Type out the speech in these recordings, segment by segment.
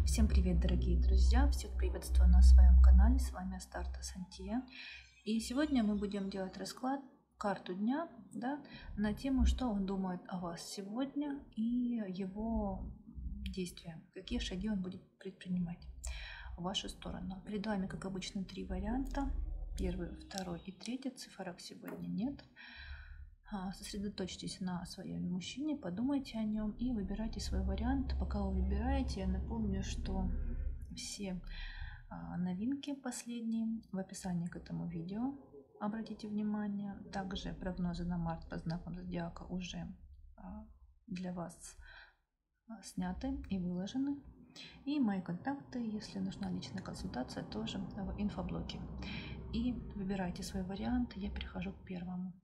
Всем привет, дорогие друзья! Всех приветствую на своем канале. С вами Астарта Сантия. И сегодня мы будем делать расклад, карту дня, да, на тему, что он думает о вас сегодня и его действия, какие шаги он будет предпринимать в вашу сторону. Перед вами, как обычно, три варианта. Первый, второй и третий. Цифрок сегодня нет. Сосредоточьтесь на своем мужчине, подумайте о нем и выбирайте свой вариант. Пока вы выбираете, я напомню, что все новинки последние в описании к этому видео. Обратите внимание. Также прогнозы на март по знакам зодиака уже для вас сняты и выложены. И мои контакты, если нужна личная консультация, тоже в инфоблоке. И выбирайте свой вариант. Я перехожу к первому.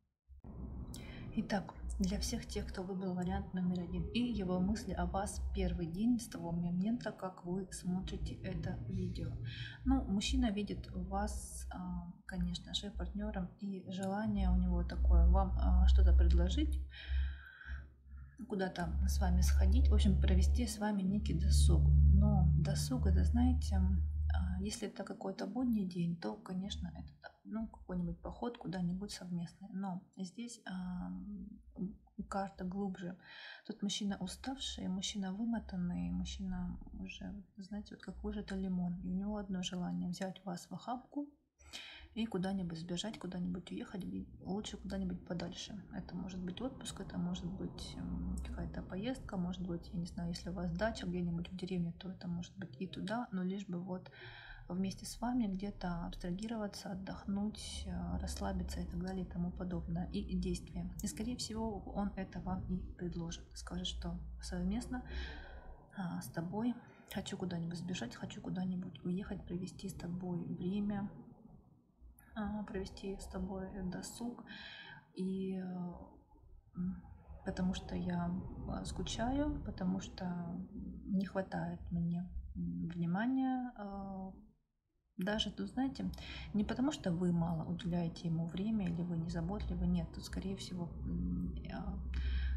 Итак, для всех тех, кто выбрал вариант номер один и его мысли о вас первый день с того момента, как вы смотрите это видео. Ну, мужчина видит вас, конечно же, партнером, и желание у него такое вам что-то предложить, куда-то с вами сходить, в общем, провести с вами некий досуг. Но досуг, это, знаете, если это какой-то будний день, то, конечно, это какой-нибудь поход куда-нибудь совместный. Но здесь карта глубже. Тут мужчина уставший, мужчина вымотанный, мужчина уже, знаете, вот как выжатый лимон. И у него одно желание — взять вас в охапку и куда-нибудь сбежать, куда-нибудь уехать, лучше куда-нибудь подальше. Это может быть отпуск, это может быть какая-то поездка, может быть, я не знаю, если у вас дача где-нибудь в деревне, то это может быть и туда, но лишь бы вот вместе с вами где-то абстрагироваться, отдохнуть, расслабиться и так далее и тому подобное. И действия. И, скорее всего, он это вам и предложит. Скажет, что совместно с тобой хочу куда-нибудь сбежать, хочу куда-нибудь уехать, провести с тобой время, провести с тобой досуг. И потому что я скучаю, потому что не хватает мне внимания. Даже тут, знаете, не потому что вы мало уделяете ему время или вы не заботливы, нет, тут, скорее всего,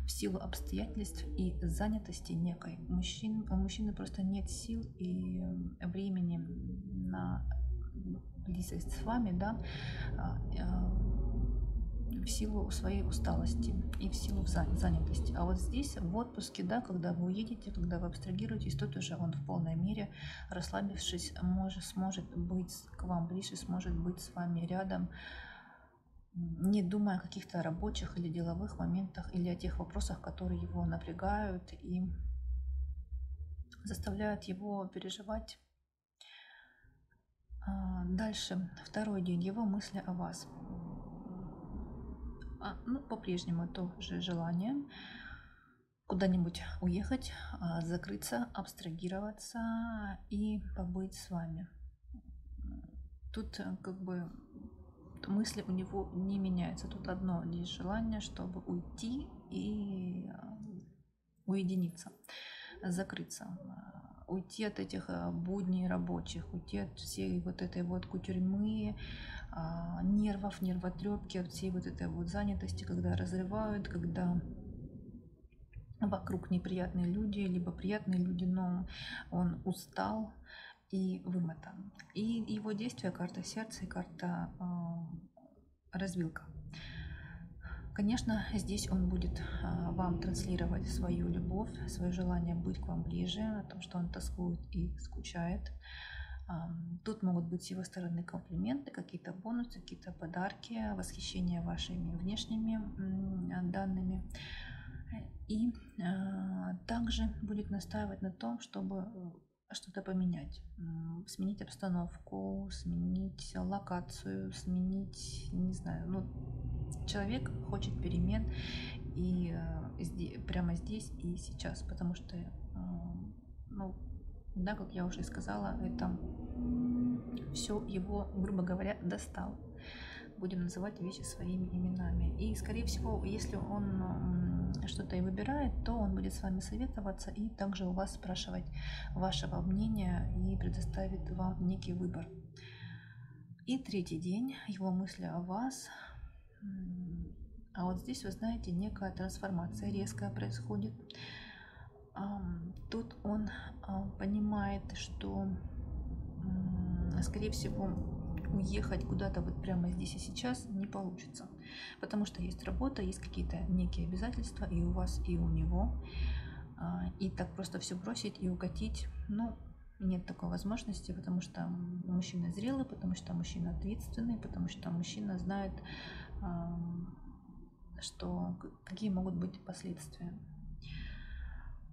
в силу обстоятельств и занятости некой. У мужчины просто нет сил и времени на близость с вами, да, в силу своей усталости и в силу занятости. А вот здесь, в отпуске, да, когда вы уедете, когда вы абстрагируетесь, тут уже он в полной мере, расслабившись, сможет быть к вам ближе, сможет быть с вами рядом, не думая о каких-то рабочих или деловых моментах или о тех вопросах, которые его напрягают и заставляют его переживать. Дальше, второй день, его мысли о вас. По-прежнему то же желание куда-нибудь уехать, закрыться, абстрагироваться и побыть с вами. Тут как бы мысли у него не меняются. Тут одно лишь желание, чтобы уйти и уединиться, закрыться, уйти от этих будней рабочих, уйти от всей вот этой вот кутерьмы, нервов, нервотрепки, от всей вот этой вот занятости, когда разрывают, когда вокруг неприятные люди, либо приятные люди, но он устал и вымотан. И его действия — карта сердца и карта развилка. Конечно, здесь он будет вам транслировать свою любовь, свое желание быть к вам ближе, о том, что он тоскует и скучает. Тут могут быть с его стороны комплименты, какие-то бонусы, какие-то подарки, восхищение вашими внешними данными. И также будет настаивать на том, чтобы что-то поменять, сменить обстановку, сменить локацию, сменить, не знаю, человек хочет перемен и прямо здесь и сейчас, потому что, да, как я уже сказала, это все его, грубо говоря, достало. Будем называть вещи своими именами. И, скорее всего, если он что-то и выбирает, то он будет с вами советоваться и также у вас спрашивать вашего мнения и предоставит вам некий выбор. И третий день, его мысли о вас. А вот здесь, вы знаете, некая трансформация резкая происходит. Тут он понимает, что, скорее всего, уехать куда-то вот прямо здесь и сейчас не получится, потому что есть работа, есть какие-то некие обязательства и у вас, и у него. И так просто все бросить и укатить, ну, нет такой возможности, потому что мужчина зрелый, потому что мужчина ответственный, потому что мужчина знает, что какие могут быть последствия.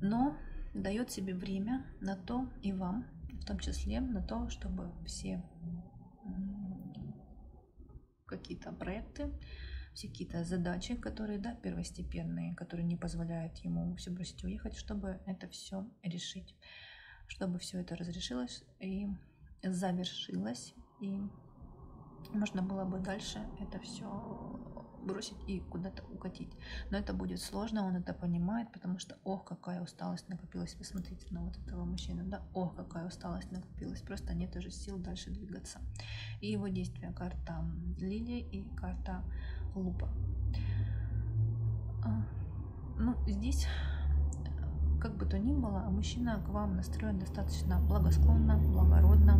Но дает себе время на то, и вам, в том числе, на то, чтобы все какие-то проекты, все какие-то задачи, которые, да, первостепенные, которые не позволяют ему все бросить и уехать, чтобы это все решить, чтобы все это разрешилось и завершилось, и можно было бы дальше это все бросить и куда-то укатить. Но это будет сложно, он это понимает, потому что, ох, какая усталость накопилась. Вы смотрите на вот этого мужчину, да, ох, какая усталость накопилась. Просто нет уже сил дальше двигаться. И его действия: карта Лилии и карта Лупа. Ну, здесь, как бы то ни было, мужчина к вам настроен достаточно благосклонно, благородно.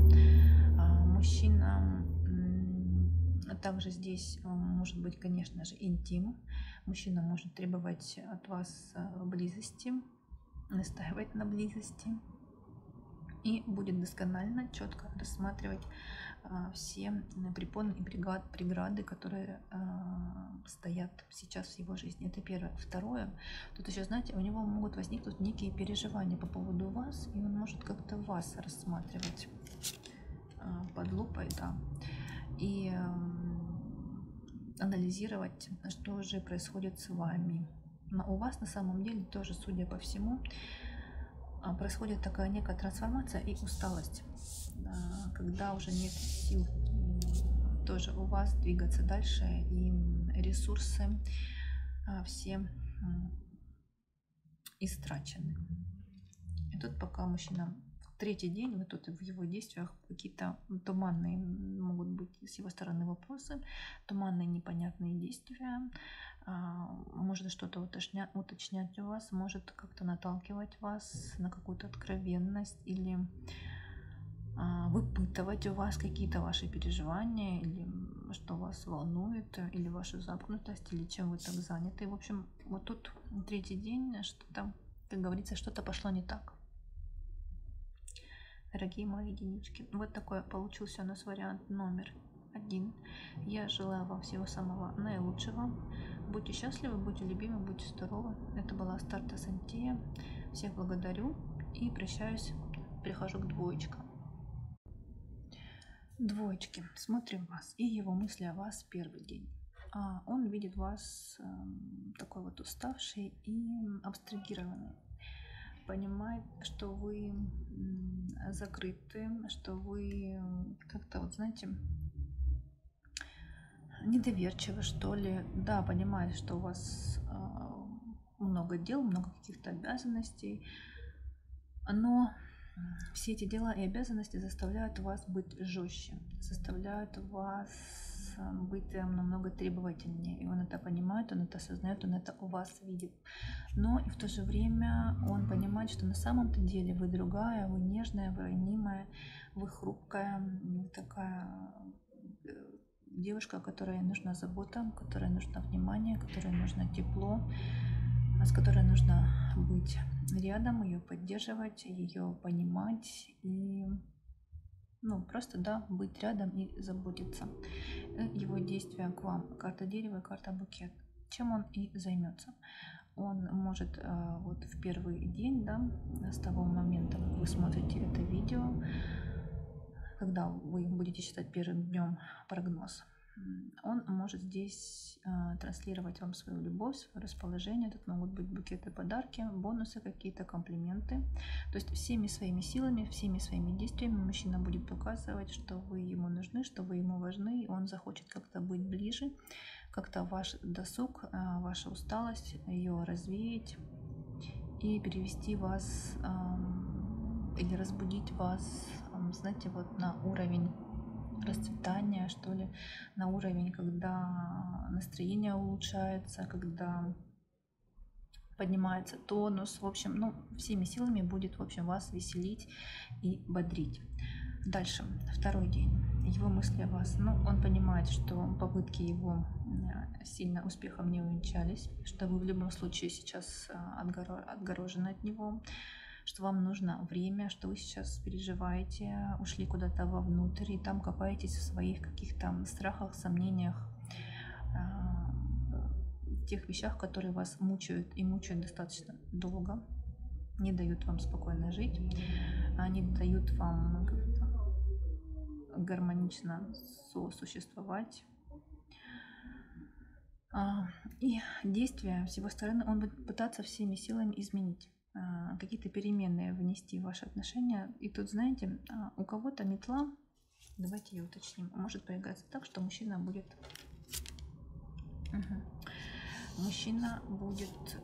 Мужчина также здесь может быть, конечно же, интим. Мужчина может требовать от вас близости, настаивать на близости и будет досконально, четко рассматривать все препоны и преграды, которые стоят сейчас в его жизни. Это первое. Второе, тут еще, знаете, у него могут возникнуть некие переживания по поводу вас, и он может как-то вас рассматривать под лупой, да, и анализировать, что же происходит с вами. Но у вас на самом деле тоже, судя по всему, происходит такая некая трансформация и усталость, когда уже нет сил тоже у вас двигаться дальше, и ресурсы все истрачены. И тут пока мужчина третий день, вот тут в его действиях какие-то туманные могут быть с его стороны вопросы, туманные непонятные действия, может что-то уточнять у вас, может как-то наталкивать вас на какую-то откровенность или выпытывать у вас какие-то ваши переживания, или что вас волнует, или вашу замкнутость, или чем вы так заняты. В общем, вот тут третий день что-то, как говорится, что-то пошло не так. Дорогие мои единички, вот такой получился у нас вариант номер 1. Я желаю вам всего самого наилучшего. Будьте счастливы, будьте любимы, будьте здоровы. Это была Астарта Сантея. Всех благодарю и прощаюсь. Перехожу к двоечкам. Двоечки. Смотрим вас и его мысли о вас первый день. Он видит вас такой вот уставший и абстрагированный. Понимает, что вы закрыты, что вы как-то, вот знаете, недоверчивы, что ли. Да, понимает, что у вас много дел, много каких-то обязанностей, но все эти дела и обязанности заставляют вас быть жестче, заставляют вас быть намного требовательнее. И он это понимает, он это осознает, он это у вас видит. Но и в то же время он понимает, что на самом-то деле вы другая, вы нежная, вы ранимая, вы хрупкая, такая девушка, которой нужна забота, которой нужно внимание, которой нужно тепло, с которой нужно быть рядом, ее поддерживать, ее понимать и просто, да, быть рядом и заботиться. Его действия к вам. Карта дерева и карта букет. Чем он и займется. Он может вот в первый день, да, с того момента, как вы смотрите это видео, когда вы будете считать первым днем прогноз, он может здесь транслировать вам свою любовь, свое расположение. Тут могут быть букеты, подарки, бонусы какие-то, комплименты. То есть всеми своими силами, всеми своими действиями мужчина будет показывать, что вы ему нужны, что вы ему важны, и он захочет как-то быть ближе, как-то ваш досуг, ваша усталость, ее развеять и перевести вас или разбудить вас, знаете, вот на уровень расцветания, что ли, на уровень, когда настроение улучшается, когда поднимается тонус, в общем, ну, всеми силами будет, в общем, вас веселить и бодрить. Дальше, второй день. Его мысли о вас. Ну, он понимает, что попытки его сильно успехом не увенчались, что вы в любом случае сейчас отгорожены от него, что вам нужно время, что вы сейчас переживаете, ушли куда-то вовнутрь и там копаетесь в своих каких-то страхах, сомнениях, в тех вещах, которые вас мучают и мучают достаточно долго, не дают вам спокойно жить, не дают вам как-то гармонично сосуществовать. И действия с его стороны он будет пытаться всеми силами изменить, какие-то переменные внести в ваши отношения. И тут, знаете, у кого-то метла, давайте ее уточним, может проиграться так, что мужчина будет... Мужчина будет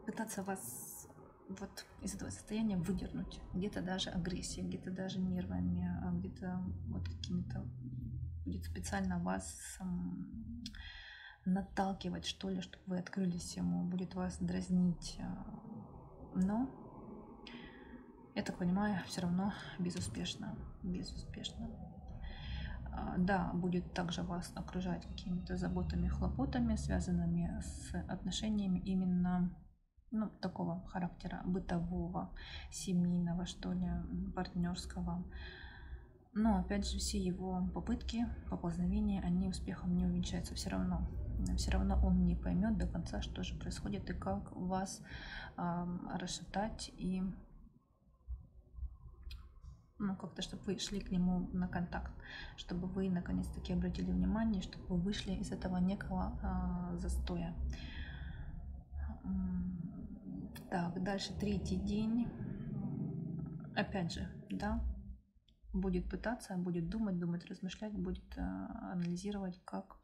пытаться вас вот из этого состояния выдернуть, где-то даже агрессией, где-то даже нервами, где-то вот какими-то будет специально вас наталкивать, что ли, чтобы вы открылись ему, будет вас дразнить, но я так понимаю, все равно безуспешно. Да, будет также вас окружать какими-то заботами, хлопотами, связанными с отношениями именно, ну, такого характера, бытового, семейного, что ли, партнерского. Но, опять же, все его попытки, поползновения, они успехом не увенчаются все равно. Все равно он не поймет до конца, что же происходит и как вас расшатать и как-то, чтобы вы шли к нему на контакт, чтобы вы наконец-таки обратили внимание, чтобы вы вышли из этого некого застоя. Так, дальше третий день. Опять же, да, будет пытаться, будет думать, размышлять, будет анализировать, как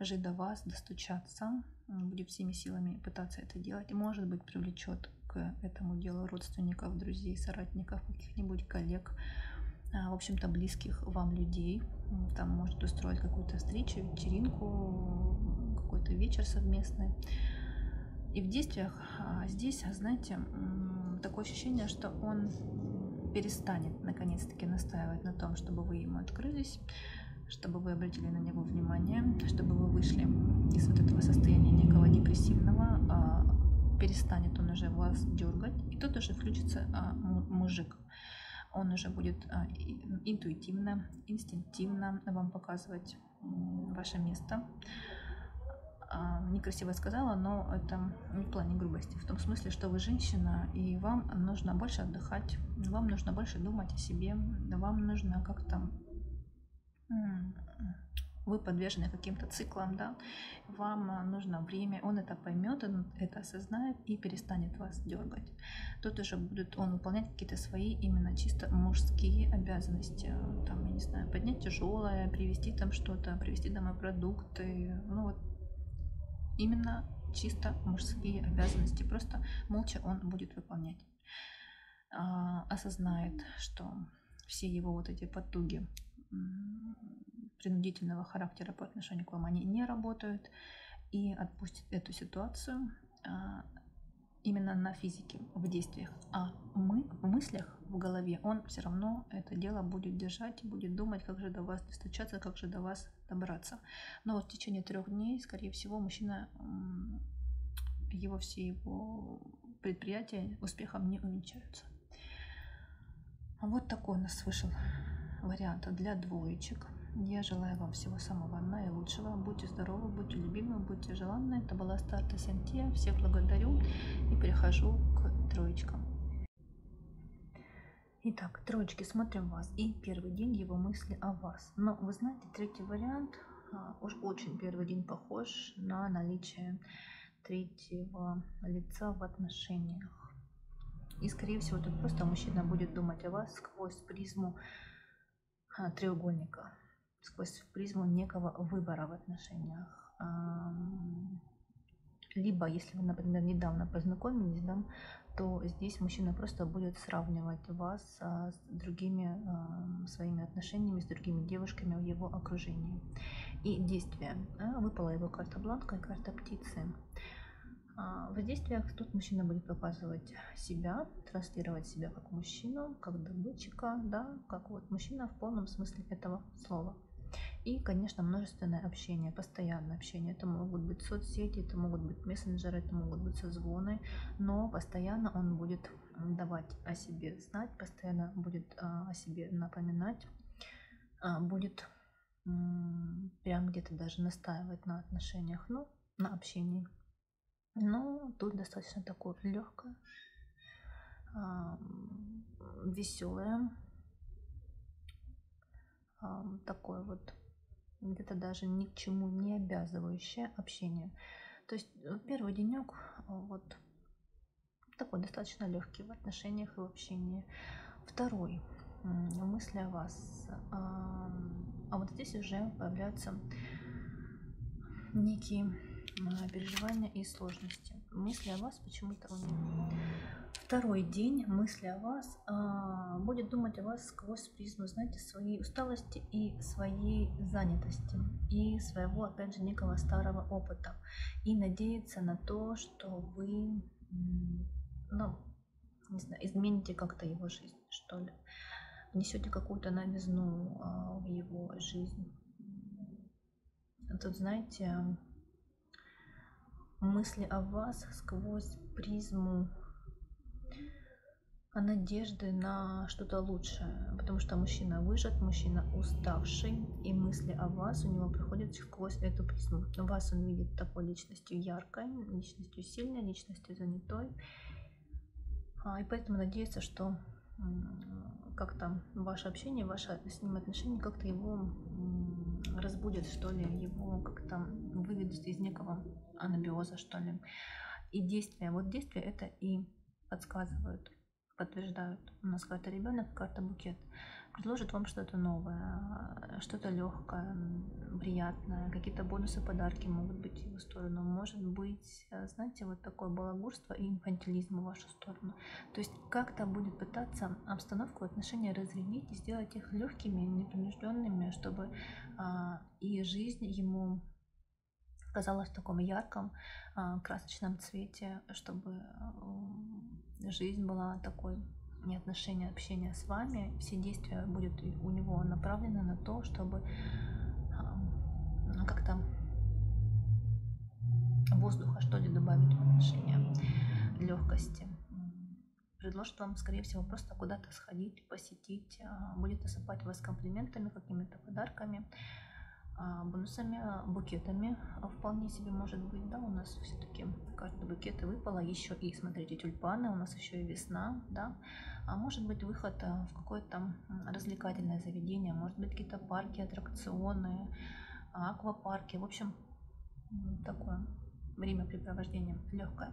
же до вас достучаться, будет всеми силами пытаться это делать. Может быть, привлечет к этому делу родственников, друзей, соратников, каких-нибудь коллег, в общем-то, близких вам людей. Там может устроить какую-то встречу, вечеринку, какой-то вечер совместный. И в действиях здесь, знаете, такое ощущение, что он перестанет наконец-таки настаивать на том, чтобы вы ему открылись, чтобы вы обратили на него внимание, чтобы вы вышли из вот этого состояния некого депрессивного, перестанет он уже вас дергать, и тут уже включится мужик. Он уже будет интуитивно, инстинктивно вам показывать ваше место. Некрасиво сказала, но это не в плане грубости, в том смысле, что вы женщина, и вам нужно больше отдыхать, вам нужно больше думать о себе, вам нужно как-то... Вы подвержены каким-то циклам, да, вам нужно время, он это поймет, он это осознает и перестанет вас дергать. Тут уже будет он выполнять какие-то свои именно чисто мужские обязанности, там, я не знаю, поднять тяжелое, привезти там что-то, привезти домой продукты, ну вот именно чисто мужские обязанности, просто молча он будет выполнять. Осознает, что все его вот эти потуги принудительного характера по отношению к вам, они не работают, и отпустит эту ситуацию именно на физике, в действиях. А в мыслях, в голове он все равно это дело будет держать, будет думать, как же до вас достучаться, как же до вас добраться. Но вот в течение 3 дней, скорее всего, мужчина, все его предприятия успехом не увенчаются. Вот такой у нас вышел вариант для двоечек. Я желаю вам всего самого наилучшего. Будьте здоровы, будьте любимы, будьте желанны. Это была Астарта Сантья. Всех благодарю и перехожу к троечкам. Итак, троечки, смотрим вас. И первый день его мысли о вас. Но вы знаете, третий вариант уж очень первый день похож на наличие третьего лица в отношениях. И, скорее всего, тут просто мужчина будет думать о вас сквозь призму треугольника, сквозь призму некого выбора в отношениях. Либо, если вы, например, недавно познакомились, да, то здесь мужчина просто будет сравнивать вас с другими своими отношениями, с другими девушками в его окружении. И действие. Выпала его карта бланка и карта птицы. В действиях тут мужчина будет показывать себя, транслировать себя как мужчину, как добытчика, да, как вот мужчина в полном смысле этого слова. И, конечно, множественное общение, постоянное общение. Это могут быть соцсети, это могут быть мессенджеры, это могут быть созвоны, но постоянно он будет давать о себе знать, постоянно будет о себе напоминать, будет прям где-то даже настаивать на отношениях, ну, на общении. Но тут достаточно такое легкое, веселое, такое вот где-то даже ни к чему не обязывающее общение. То есть первый денек вот такой достаточно легкий в отношениях и в общении. Второй мысли о вас. А вот здесь уже появляются некие переживания и сложности. Мысли о вас почему-то у них. Второй день мысли о вас будет думать о вас сквозь призму, знаете, своей усталости и своей занятости, и своего, опять же, некого старого опыта. И надеяться на то, что вы, ну, не знаю, измените как-то его жизнь, что ли. Внесете какую-то новизну в его жизнь. Тут, знаете, мысли о вас сквозь призму надежды на что-то лучшее, потому что мужчина выжат, мужчина уставший, и мысли о вас у него приходят сквозь эту призму. Вас он видит такой личностью яркой, личностью сильной, личностью занятой, и поэтому надеется, что как-то ваше общение, ваше с ним отношение как-то его разбудит, что ли, его как-то выведет из некого анабиоза, что ли. И действия, вот действия это и подсказывают, подтверждают. У нас карта ребенок, карта букет. Предложит вам что-то новое, что-то легкое, приятное, какие-то бонусы, подарки могут быть в его сторону. Может быть, знаете, вот такое балагурство и инфантилизм в вашу сторону. То есть как-то будет пытаться обстановку, отношения разрядить и сделать их легкими, непринужденными, чтобы и жизнь ему казалась в таком ярком, красочном цвете, чтобы жизнь была такой, не отношения, общения с вами, все действия будут у него направлены на то, чтобы как-то воздуха, что ли, добавить в отношения, легкости. Предложит вам, скорее всего, просто куда-то сходить, посетить, будет осыпать вас комплиментами, какими-то подарками, бонусами, букетами вполне себе может быть, да, у нас все-таки карта букеты выпала, еще и, смотрите, тюльпаны, у нас еще и весна, да, а может быть выход в какое-то развлекательное заведение, может быть какие-то парки, аттракционы, аквапарки, в общем, такое времяпрепровождение легкое.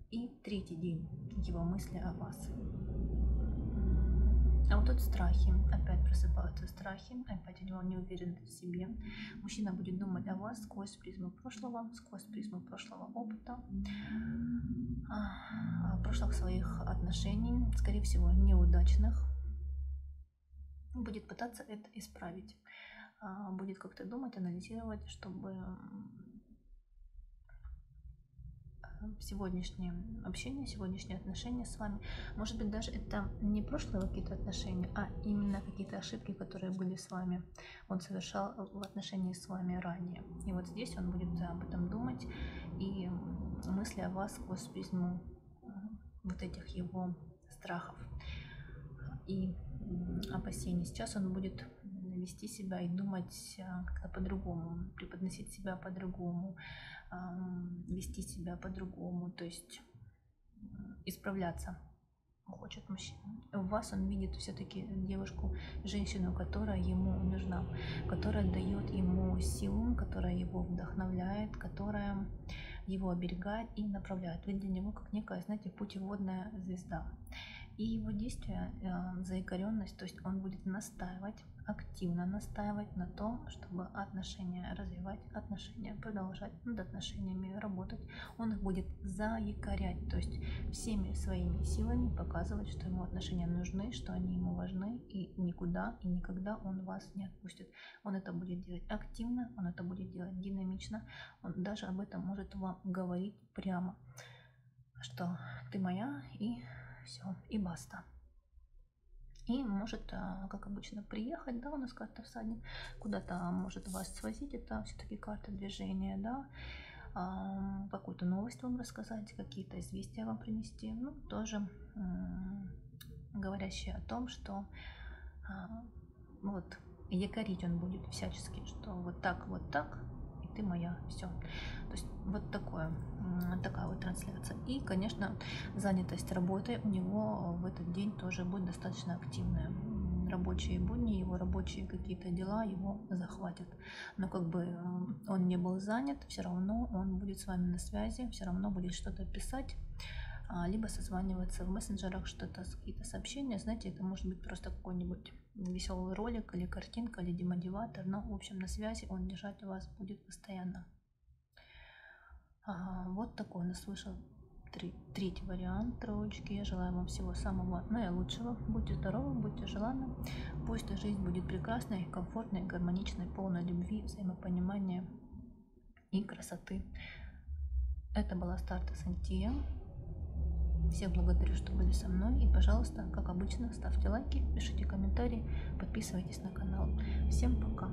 И третий день его мысли о вас. А вот тут страхи, опять просыпаются страхи, опять у него неуверенность в себе. Мужчина будет думать о вас сквозь призму прошлого опыта, прошлых своих отношений, скорее всего, неудачных. Будет пытаться это исправить, будет как-то думать, анализировать, чтобы сегодняшнее общение, сегодняшние отношения с вами, может быть, даже это не прошлые какие-то отношения, а именно какие-то ошибки, которые были с вами, он совершал в отношении с вами ранее. И вот здесь он будет об этом думать, и мысли о вас сквозь призму вот этих его страхов и опасений. Сейчас он будет вести себя и думать как-то по-другому, преподносить себя по-другому, вести себя по-другому, то есть исправляться хочет мужчина. В вас он видит все-таки девушку, женщину, которая ему нужна, которая дает ему силу, которая его вдохновляет, которая его оберегает и направляет. Вы для него как некая, знаете, путеводная звезда. И его действия, заикаренность, то есть он будет настаивать, активно настаивать на том, чтобы отношения развивать, отношения продолжать, над отношениями работать. Он их будет заякорять, то есть всеми своими силами показывать, что ему отношения нужны, что они ему важны, и никуда и никогда он вас не отпустит. Он это будет делать активно, он это будет делать динамично, он даже об этом может вам говорить прямо, что ты моя, и все, и баста. И может, как обычно, приехать, да, у нас карта всадник, куда-то может вас свозить, это все-таки карта движения, да, какую-то новость вам рассказать, какие-то известия вам принести, ну, тоже говорящие о том, что вот якорить он будет всячески, что вот так, и ты моя, все. То есть вот такая вот трансляция. И, конечно, занятость работой у него в этот день тоже будет достаточно активная. Рабочие будни, его рабочие какие-то дела его захватят. Но как бы он не был занят, все равно он будет с вами на связи, все равно будет что-то писать, либо созваниваться в мессенджерах, что-то, какие-то сообщения. Знаете, это может быть просто какой-нибудь веселый ролик или картинка, или демотиватор, но, в общем, на связи он держать вас будет постоянно. Вот такой у нас вышел третий вариант троечки. Я желаю вам всего самого наилучшего. Будьте здоровы, будьте желанны. Пусть жизнь будет прекрасной, комфортной, гармоничной, полной любви, взаимопонимания и красоты. Это была Старта Сантия. Всех благодарю, что были со мной. И, пожалуйста, как обычно, ставьте лайки, пишите комментарии, подписывайтесь на канал. Всем пока!